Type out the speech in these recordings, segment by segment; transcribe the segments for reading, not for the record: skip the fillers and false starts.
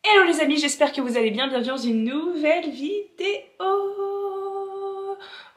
Hello les amis, j'espère que vous allez bien, bienvenue dans une nouvelle vidéo.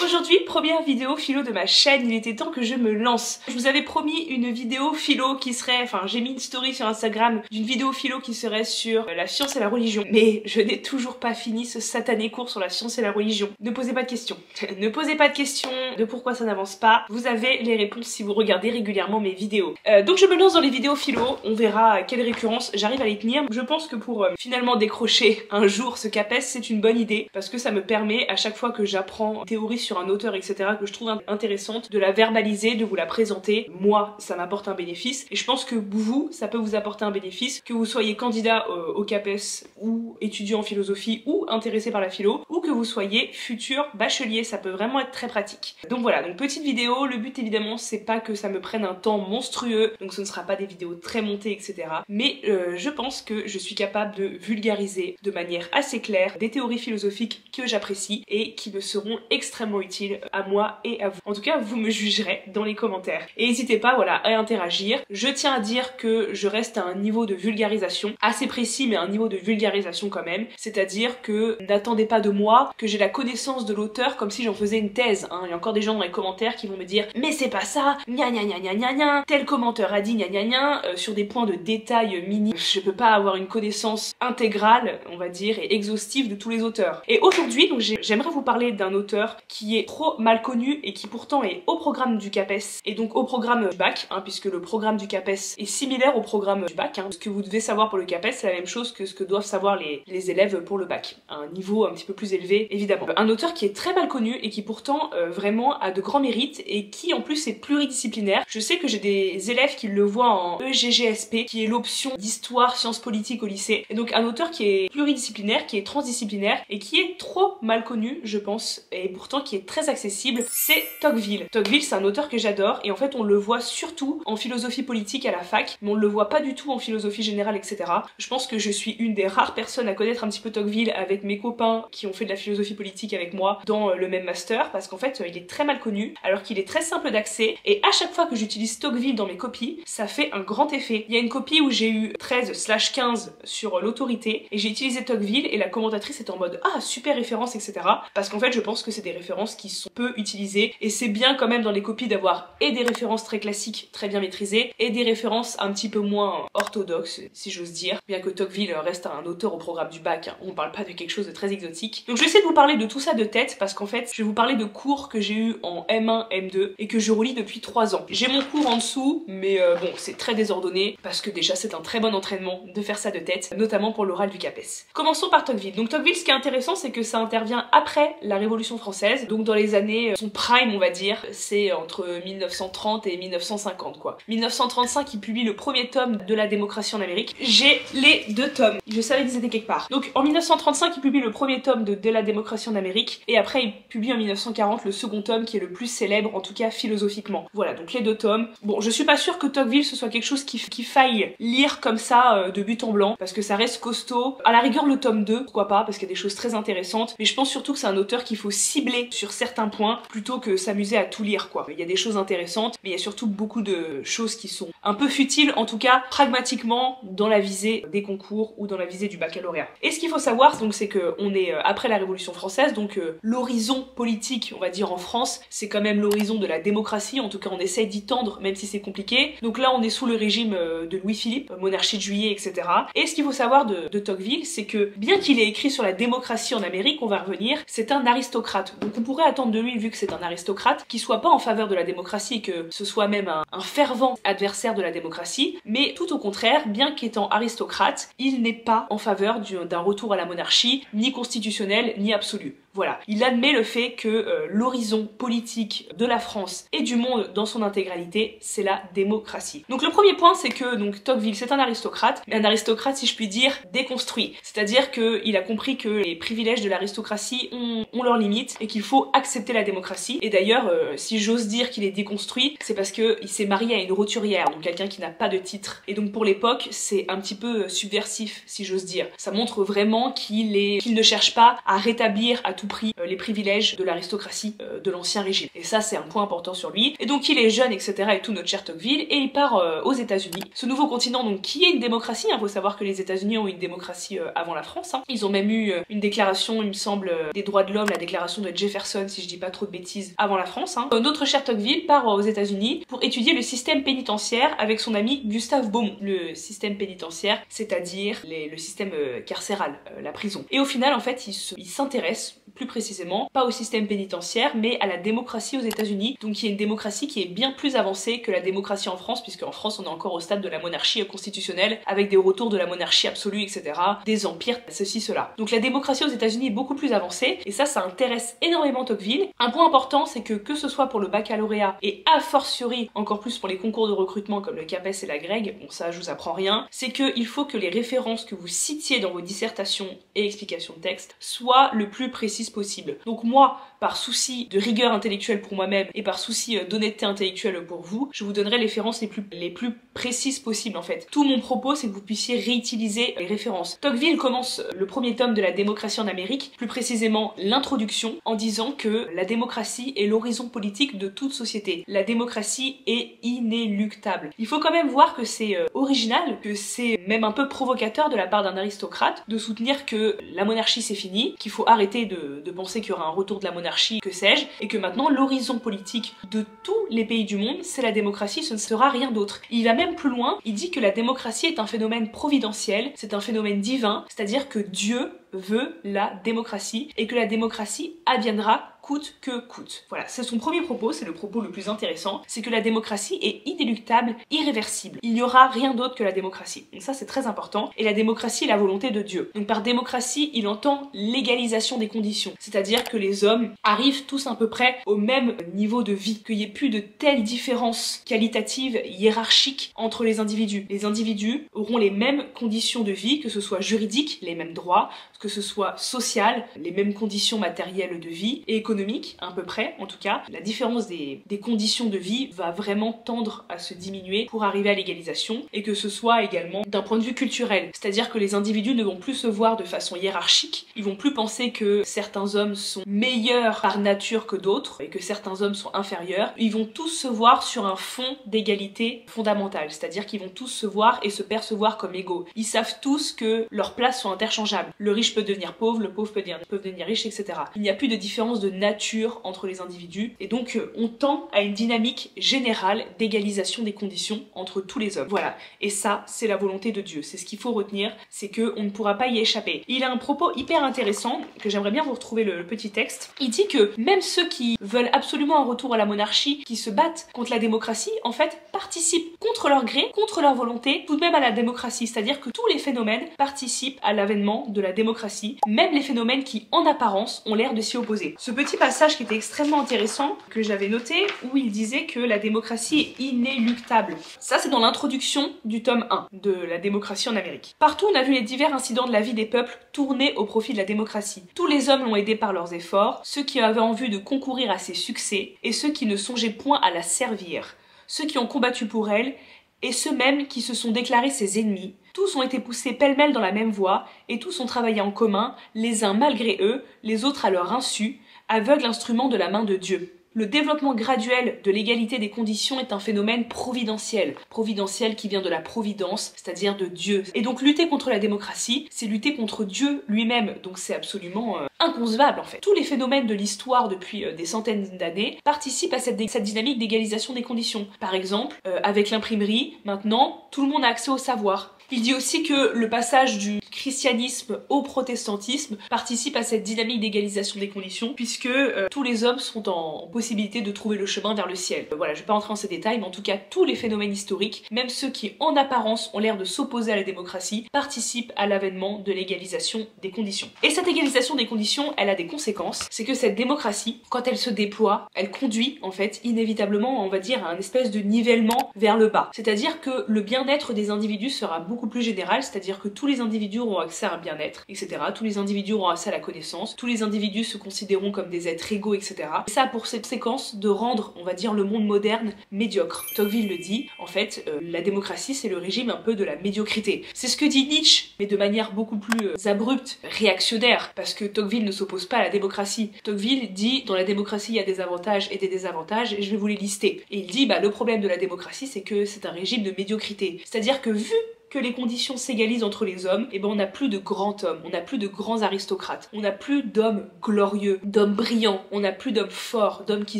Aujourd'hui, première vidéo philo de ma chaîne, il était temps que je me lance. Je vous avais promis une vidéo philo qui serait, enfin j'ai mis une story sur Instagram d'une vidéo philo qui serait sur la science et la religion. Mais je n'ai toujours pas fini ce satané cours sur la science et la religion. Ne posez pas de questions. Ne posez pas de questions de pourquoi ça n'avance pas. Vous avez les réponses si vous regardez régulièrement mes vidéos. Donc je me lance dans les vidéos philo, on verra à quelle récurrence j'arrive à les tenir. Je pense que pour finalement décrocher un jour ce CAPES, c'est une bonne idée parce que ça me permet à chaque fois que j'apprends théorie sur un auteur, etc., que je trouve intéressante, de la verbaliser, de vous la présenter. Moi, ça m'apporte un bénéfice et je pense que vous, ça peut vous apporter un bénéfice, que vous soyez candidat au CAPES ou étudiant en philosophie ou intéressé par la philo, ou que vous soyez futur bachelier, ça peut vraiment être très pratique. Donc voilà, donc petite vidéo, le but évidemment c'est pas que ça me prenne un temps monstrueux, donc ce ne sera pas des vidéos très montées, etc. Mais je pense que je suis capable de vulgariser de manière assez claire des théories philosophiques que j'apprécie et qui me seront extrêmement utiles à moi et à vous. En tout cas, vous me jugerez dans les commentaires. Et n'hésitez pas, voilà, à interagir. Je tiens à dire que je reste à un niveau de vulgarisation assez précis, mais un niveau de vulgarisation quand même. C'est-à-dire que n'attendez pas de moi que j'ai la connaissance de l'auteur comme si j'en faisais une thèse. Hein. Il y a encore des gens dans les commentaires qui vont me dire mais c'est pas ça, gna gna gna gna gna gna, tel commentaire a dit gna gna gna, sur des points de détail mini. Je peux pas avoir une connaissance intégrale, on va dire, et exhaustive de tous les auteurs. Et aujourd'hui, donc j'aimerais vous parler d'un auteur qui est trop mal connu et qui pourtant est au programme du CAPES et donc au programme du bac, hein, puisque le programme du CAPES est similaire au programme du bac. Hein. Ce que vous devez savoir pour le CAPES, c'est la même chose que ce que doivent savoir les élèves pour le bac. Un niveau un petit peu plus élevé, évidemment. Un auteur qui est très mal connu et qui pourtant vraiment a de grands mérites et qui en plus est pluridisciplinaire. Je sais que j'ai des élèves qui le voient en EGGSP, qui est l'option d'histoire, sciences politiques au lycée. Et donc un auteur qui est pluridisciplinaire, qui est transdisciplinaire et qui est trop mal connu, je pense, et pourtant qui est très accessible, c'est Tocqueville. Tocqueville, c'est un auteur que j'adore et en fait on le voit surtout en philosophie politique à la fac, mais on le voit pas du tout en philosophie générale, etc. Je pense que je suis une des rares personnes à connaître un petit peu Tocqueville avec mes copains qui ont fait de la philosophie politique avec moi dans le même master, parce qu'en fait il est très mal connu alors qu'il est très simple d'accès et à chaque fois que j'utilise Tocqueville dans mes copies, ça fait un grand effet. Il y a une copie où j'ai eu 13/15 sur l'autorité et j'ai utilisé Tocqueville et la commentatrice est en mode ah super référence, etc. parce qu'en fait je pense que c'est des références qui sont peu utilisées et c'est bien quand même dans les copies d'avoir et des références très classiques très bien maîtrisées et des références un petit peu moins orthodoxes si j'ose dire, bien que Tocqueville reste un auteur au programme du bac, hein. On parle pas de quelque chose de très exotique. Donc je vais essayer de vous parler de tout ça de tête parce qu'en fait je vais vous parler de cours que j'ai eu en M1, M2 et que je relis depuis 3 ans. J'ai mon cours en dessous mais bon c'est très désordonné parce que déjà c'est un très bon entraînement de faire ça de tête, notamment pour l'oral du CAPES. Commençons par Tocqueville. Donc Tocqueville, ce qui est intéressant c'est que ça intervient après la Révolution française, donc dans les années, son prime on va dire, c'est entre 1930 et 1950 quoi. 1935 il publie le premier tome de la démocratie en Amérique. J'ai les 2 tomes, je savais qu'ils étaient quelque part. Donc en 1935 il publie le premier tome de la démocratie en Amérique et après il publie en 1940 le second tome qui est le plus célèbre en tout cas philosophiquement. Voilà donc les 2 tomes. Bon je suis pas sûre que Tocqueville ce soit quelque chose qu'il faille lire comme ça de but en blanc parce que ça reste costaud. À la rigueur le tome 2 pourquoi pas parce qu'il y a des choses très intéressantes mais je pense surtout que c'est un auteur qu'il faut cibler sur certains points plutôt que s'amuser à tout lire quoi. Il y a des choses intéressantes mais il y a surtout beaucoup de choses qui sont un peu futiles en tout cas pragmatiquement dans la visée des concours ou dans la visée du baccalauréat. Et ce qu'il faut savoir donc c'est que on est après la Révolution française donc l'horizon politique on va dire en France c'est quand même l'horizon de la démocratie, en tout cas on essaye d'y tendre même si c'est compliqué. Donc là on est sous le régime de Louis-Philippe, monarchie de Juillet, etc. Et ce qu'il faut savoir de Tocqueville c'est que bien qu'il ait écrit sur la démocratie en Amérique, on va revenir, c'est un aristocrate. Donc on pourrait attendre de lui, vu que c'est un aristocrate, qu'il soit pas en faveur de la démocratie, que ce soit même un fervent adversaire de la démocratie, mais tout au contraire, bien qu'étant aristocrate, il n'est pas en faveur d'un retour à la monarchie, ni constitutionnelle, ni absolue. Voilà, il admet le fait que l'horizon politique de la France et du monde dans son intégralité, c'est la démocratie. Donc le premier point, c'est que donc Tocqueville, c'est un aristocrate, mais un aristocrate, si je puis dire, déconstruit. C'est-à-dire qu'il a compris que les privilèges de l'aristocratie ont leurs limites et qu'il faut accepter la démocratie. Et d'ailleurs, si j'ose dire qu'il est déconstruit, c'est parce qu'il s'est marié à une roturière, donc quelqu'un qui n'a pas de titre. Et donc pour l'époque, c'est un petit peu subversif, si j'ose dire. Ça montre vraiment qu'il ne cherche pas à rétablir à tout tout prix les privilèges de l'aristocratie de l'ancien régime. Et ça, c'est un point important sur lui. Et donc il est jeune, etc. et tout, notre cher Tocqueville, et il part aux États-Unis. Ce nouveau continent, donc, qui est une démocratie, faut savoir que les États-Unis ont une démocratie avant la France. Ils ont même eu une déclaration, il me semble, des droits de l'homme, la déclaration de Jefferson, si je dis pas trop de bêtises, avant la France. Notre cher Tocqueville part aux États-Unis pour étudier le système pénitentiaire avec son ami Gustave Beaumont. Le système pénitentiaire, c'est-à-dire le système carcéral, la prison. Et au final, en fait, il s'intéresse plus précisément, pas au système pénitentiaire, mais à la démocratie aux États-Unis, donc qui est une démocratie qui est bien plus avancée que la démocratie en France, puisque en France on est encore au stade de la monarchie constitutionnelle, avec des retours de la monarchie absolue, etc., des empires, ceci, cela. Donc la démocratie aux États-Unis est beaucoup plus avancée, et ça intéresse énormément Tocqueville. Un point important, c'est que ce soit pour le baccalauréat, et a fortiori encore plus pour les concours de recrutement comme le CAPES et la GREG, bon ça je vous apprends rien, c'est qu'il faut que les références que vous citiez dans vos dissertations et explications de texte soient le plus précises possible. Donc moi, par souci de rigueur intellectuelle pour moi-même et par souci d'honnêteté intellectuelle pour vous, je vous donnerai les références les plus précises possibles en fait. Tout mon propos, c'est que vous puissiez réutiliser les références. Tocqueville commence le premier tome de la démocratie en Amérique, plus précisément l'introduction, en disant que la démocratie est l'horizon politique de toute société. La démocratie est inéluctable. Il faut quand même voir que c'est original, que c'est même un peu provocateur de la part d'un aristocrate de soutenir que la monarchie c'est fini, qu'il faut arrêter de penser qu'il y aura un retour de la monarchie, que sais-je, et que maintenant l'horizon politique de tous les pays du monde, c'est la démocratie, ce ne sera rien d'autre. Il va même plus loin, il dit que la démocratie est un phénomène providentiel, c'est un phénomène divin, c'est-à-dire que Dieu veut la démocratie et que la démocratie adviendra coûte que coûte. Voilà, c'est son premier propos, c'est le propos le plus intéressant, c'est que la démocratie est inéluctable, irréversible. Il n'y aura rien d'autre que la démocratie. Donc ça c'est très important. Et la démocratie est la volonté de Dieu. Donc par démocratie, il entend l'égalisation des conditions. C'est-à-dire que les hommes arrivent tous à peu près au même niveau de vie, qu'il n'y ait plus de telles différences qualitatives, hiérarchiques entre les individus. Les individus auront les mêmes conditions de vie, que ce soit juridique, les mêmes droits, que ce soit social, les mêmes conditions matérielles de vie, et économique, à peu près, en tout cas. La différence des conditions de vie va vraiment tendre à se diminuer pour arriver à l'égalisation, et que ce soit également d'un point de vue culturel. C'est-à-dire que les individus ne vont plus se voir de façon hiérarchique, ils vont plus penser que certains hommes sont meilleurs par nature que d'autres, et que certains hommes sont inférieurs. Ils vont tous se voir sur un fond d'égalité fondamentale, c'est-à-dire qu'ils vont tous se voir et se percevoir comme égaux. Ils savent tous que leurs places sont interchangeables. Le riche peut devenir pauvre, le pauvre peut devenir riche, etc. Il n'y a plus de différence de nature entre les individus, et donc on tend à une dynamique générale d'égalisation des conditions entre tous les hommes. Voilà, et ça, c'est la volonté de Dieu. C'est ce qu'il faut retenir, c'est qu'on ne pourra pas y échapper. Il a un propos hyper intéressant, que j'aimerais bien vous retrouver le petit texte. Il dit que même ceux qui veulent absolument un retour à la monarchie, qui se battent contre la démocratie, en fait, participent contre leur gré, contre leur volonté, tout de même à la démocratie. C'est-à-dire que tous les phénomènes participent à l'avènement de la démocratie, même les phénomènes qui, en apparence, ont l'air de s'y opposer. Ce petit passage qui était extrêmement intéressant, que j'avais noté, où il disait que la démocratie est inéluctable. Ça, c'est dans l'introduction du tome 1 de la démocratie en Amérique. Partout, on a vu les divers incidents de la vie des peuples tourner au profit de la démocratie. Tous les hommes l'ont aidé par leurs efforts, ceux qui avaient en vue de concourir à ses succès, et ceux qui ne songeaient point à la servir, ceux qui ont combattu pour elle, et ceux mêmes qui se sont déclarés ses ennemis. Tous ont été poussés pêle-mêle dans la même voie, et tous ont travaillé en commun, les uns malgré eux, les autres à leur insu, aveugles instruments de la main de Dieu. Le développement graduel de l'égalité des conditions est un phénomène providentiel. Providentiel qui vient de la providence, c'est-à-dire de Dieu. Et donc lutter contre la démocratie, c'est lutter contre Dieu lui-même. Donc c'est absolument inconcevable en fait. Tous les phénomènes de l'histoire depuis des centaines d'années participent à cette dynamique d'égalisation des conditions. Par exemple, avec l'imprimerie, maintenant, tout le monde a accès au savoir. Il dit aussi que le passage du christianisme au protestantisme participe à cette dynamique d'égalisation des conditions, puisque tous les hommes sont en possibilité de trouver le chemin vers le ciel. Voilà, je vais pas entrer dans ces détails, mais en tout cas, tous les phénomènes historiques, même ceux qui en apparence ont l'air de s'opposer à la démocratie, participent à l'avènement de l'égalisation des conditions. Et cette égalisation des conditions, elle a des conséquences. C'est que cette démocratie, quand elle se déploie, elle conduit en fait inévitablement, on va dire, à un espèce de nivellement vers le bas. C'est-à-dire que le bien-être des individus sera beaucoup plus général, c'est-à-dire que tous les individus auront accès à un bien-être, etc. Tous les individus auront accès à la connaissance, tous les individus se considéreront comme des êtres égaux, etc. Et ça a pour cette séquence de rendre, on va dire, le monde moderne médiocre. Tocqueville le dit, en fait, la démocratie c'est le régime un peu de la médiocrité. C'est ce que dit Nietzsche, mais de manière beaucoup plus abrupte, réactionnaire, parce que Tocqueville ne s'oppose pas à la démocratie. Tocqueville dit, dans la démocratie il y a des avantages et des désavantages, et je vais vous les lister. Et il dit, le problème de la démocratie c'est que c'est un régime de médiocrité. C'est-à-dire que vu que les conditions s'égalisent entre les hommes, et on n'a plus de grands hommes, on n'a plus de grands aristocrates, on n'a plus d'hommes glorieux, d'hommes brillants, on n'a plus d'hommes forts, d'hommes qui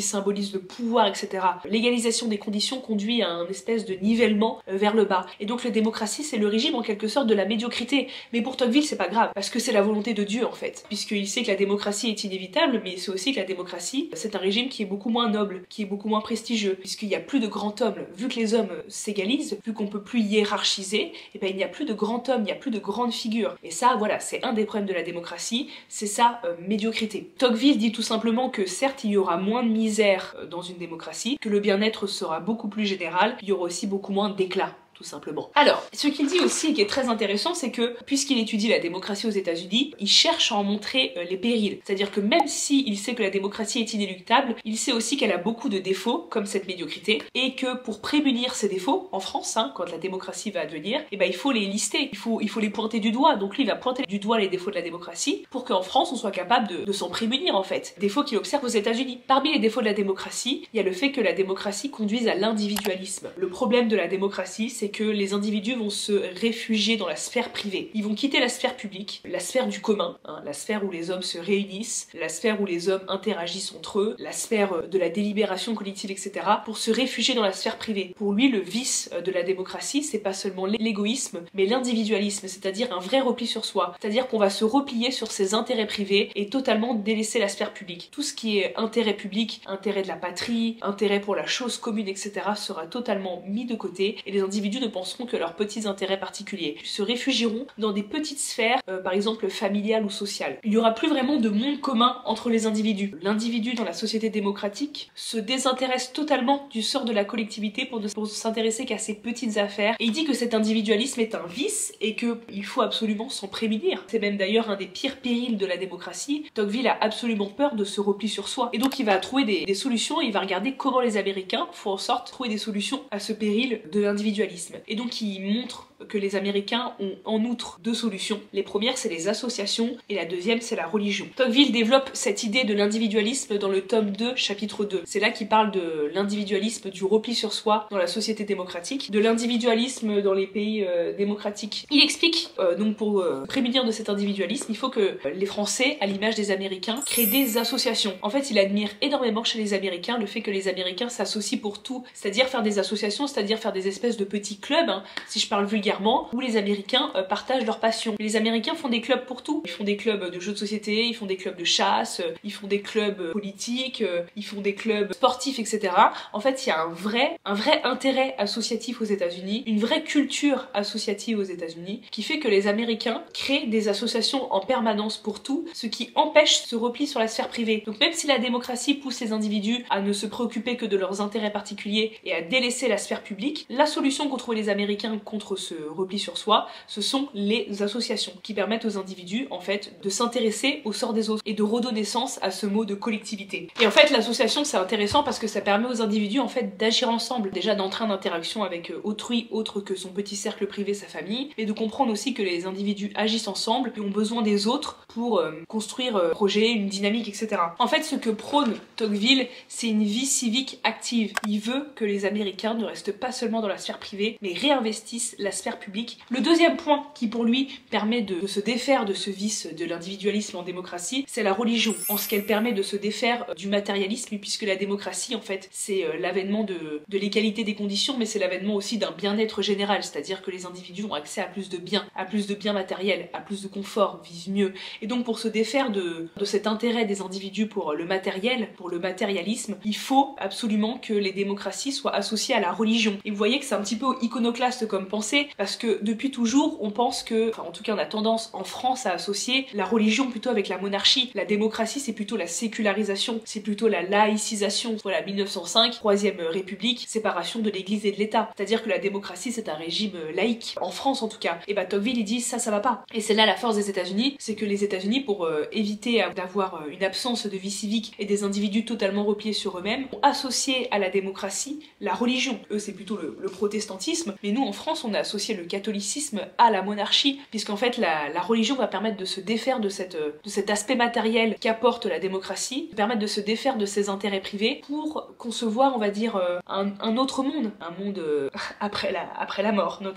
symbolisent le pouvoir, etc. L'égalisation des conditions conduit à un espèce de nivellement vers le bas. Et donc la démocratie, c'est le régime en quelque sorte de la médiocrité. Mais pour Tocqueville, c'est pas grave, parce que c'est la volonté de Dieu en fait. Puisqu'il sait que la démocratie est inévitable, mais c'est aussi que la démocratie, c'est un régime qui est beaucoup moins noble, qui est beaucoup moins prestigieux, puisqu'il n'y a plus de grands hommes. Vu que les hommes s'égalisent, vu qu'on peut plus hiérarchiser, il n'y a plus de grands hommes, il n'y a plus de grandes figures. Et ça, voilà, c'est un des problèmes de la démocratie, c'est sa médiocrité. Tocqueville dit tout simplement que certes, il y aura moins de misère dans une démocratie, que le bien-être sera beaucoup plus général, il y aura aussi beaucoup moins d'éclat, tout simplement. Alors, ce qu'il dit aussi, et qui est très intéressant, c'est que, puisqu'il étudie la démocratie aux États-Unis, il cherche à en montrer les périls. C'est-à-dire que même s'il sait que la démocratie est inéluctable, il sait aussi qu'elle a beaucoup de défauts, comme cette médiocrité, et que pour prémunir ces défauts, en France, quand la démocratie va advenir, il faut les lister, il faut les pointer du doigt. Donc lui, il va pointer du doigt les défauts de la démocratie, pour qu'en France, on soit capable de s'en prémunir, en fait. Défauts qu'il observe aux États-Unis. Parmi les défauts de la démocratie, il y a le fait que la démocratie conduise à l'individualisme. Le problème de la démocratie, c'est que les individus vont se réfugier dans la sphère privée. Ils vont quitter la sphère publique, la sphère du commun, la sphère où les hommes se réunissent, la sphère où les hommes interagissent entre eux, la sphère de la délibération collective, etc., pour se réfugier dans la sphère privée. Pour lui, le vice de la démocratie, c'est pas seulement l'égoïsme, mais l'individualisme, c'est-à-dire un vrai repli sur soi. C'est-à-dire qu'on va se replier sur ses intérêts privés et totalement délaisser la sphère publique. Tout ce qui est intérêt public, intérêt de la patrie, intérêt pour la chose commune, etc., sera totalement mis de côté et les individus ne penseront que leurs petits intérêts particuliers. Ils se réfugieront dans des petites sphères, par exemple familiales ou sociales. Il n'y aura plus vraiment de monde commun entre les individus. L'individu dans la société démocratique se désintéresse totalement du sort de la collectivité pour s'intéresser qu'à ses petites affaires. Et il dit que cet individualisme est un vice et qu'il faut absolument s'en prémunir. C'est même d'ailleurs un des pires périls de la démocratie. Tocqueville a absolument peur de ce repli sur soi. Et donc il va trouver des solutions et il va regarder comment les Américains font en sorte de trouver des solutions à ce péril de l'individualisme. Et donc il montre que les Américains ont en outre deux solutions. Les premières, c'est les associations et la deuxième, c'est la religion. Tocqueville développe cette idée de l'individualisme dans le tome 2, chapitre 2. C'est là qu'il parle de l'individualisme, du repli sur soi dans la société démocratique, de l'individualisme dans les pays démocratiques. Il explique, donc pour prémunir de cet individualisme, il faut que les Français, à l'image des Américains, créent des associations. En fait, il admire énormément chez les Américains le fait que les Américains s'associent pour tout, c'est-à-dire faire des associations, c'est-à-dire faire des espèces de petits clubs, si je parle vulgairement, où les Américains partagent leur passion. Les Américains font des clubs pour tout. Ils font des clubs de jeux de société, ils font des clubs de chasse, ils font des clubs politiques, ils font des clubs sportifs, etc. En fait, il y a un vrai intérêt associatif aux États-Unis, une vraie culture associative aux États-Unis, qui fait que les Américains créent des associations en permanence pour tout, ce qui empêche ce repli sur la sphère privée. Donc même si la démocratie pousse les individus à ne se préoccuper que de leurs intérêts particuliers et à délaisser la sphère publique, la solution qu'ont trouvé les Américains contre ce repli sur soi, ce sont les associations qui permettent aux individus en fait de s'intéresser au sort des autres et de redonner sens à ce mot de collectivité. Et en fait l'association c'est intéressant parce que ça permet aux individus en fait d'agir ensemble, déjà d'entrer en interaction avec autrui autre que son petit cercle privé, sa famille, mais de comprendre aussi que les individus agissent ensemble et ont besoin des autres pour construire un projet, une dynamique, etc. En fait ce que prône Tocqueville, c'est une vie civique active. Il veut que les Américains ne restent pas seulement dans la sphère privée, mais réinvestissent la sphère publique. Le deuxième point qui pour lui permet de se défaire de ce vice de l'individualisme en démocratie, c'est la religion, en ce qu'elle permet de se défaire du matérialisme, puisque la démocratie en fait c'est l'avènement de l'égalité des conditions, mais c'est l'avènement aussi d'un bien-être général, c'est-à-dire que les individus ont accès à plus de biens matériels, à plus de confort, vivent mieux. Et donc pour se défaire de cet intérêt des individus pour le matériel, pour le matérialisme, il faut absolument que les démocraties soient associées à la religion. Et vous voyez que c'est un petit peu iconoclaste comme pensée, parce que depuis toujours on pense que, enfin en tout cas on a tendance en France à associer la religion plutôt avec la monarchie. La démocratie c'est plutôt la sécularisation, c'est plutôt la laïcisation. Voilà, 1905, Troisième République, séparation de l'église et de l'État. C'est-à-dire que la démocratie c'est un régime laïque, en France en tout cas. Et bah Tocqueville il dit ça va pas. Et c'est là la force des États-Unis, c'est que les États-Unis pour éviter d'avoir une absence de vie civique et des individus totalement repliés sur eux-mêmes, ont associé à la démocratie la religion. Eux c'est plutôt le protestantisme, mais nous en France on a associé le catholicisme à la monarchie, puisqu'en fait la religion va permettre de se défaire de cet aspect matériel qu'apporte la démocratie, permettre de se défaire de ses intérêts privés pour concevoir, on va dire, un autre monde, un monde après la mort notamment.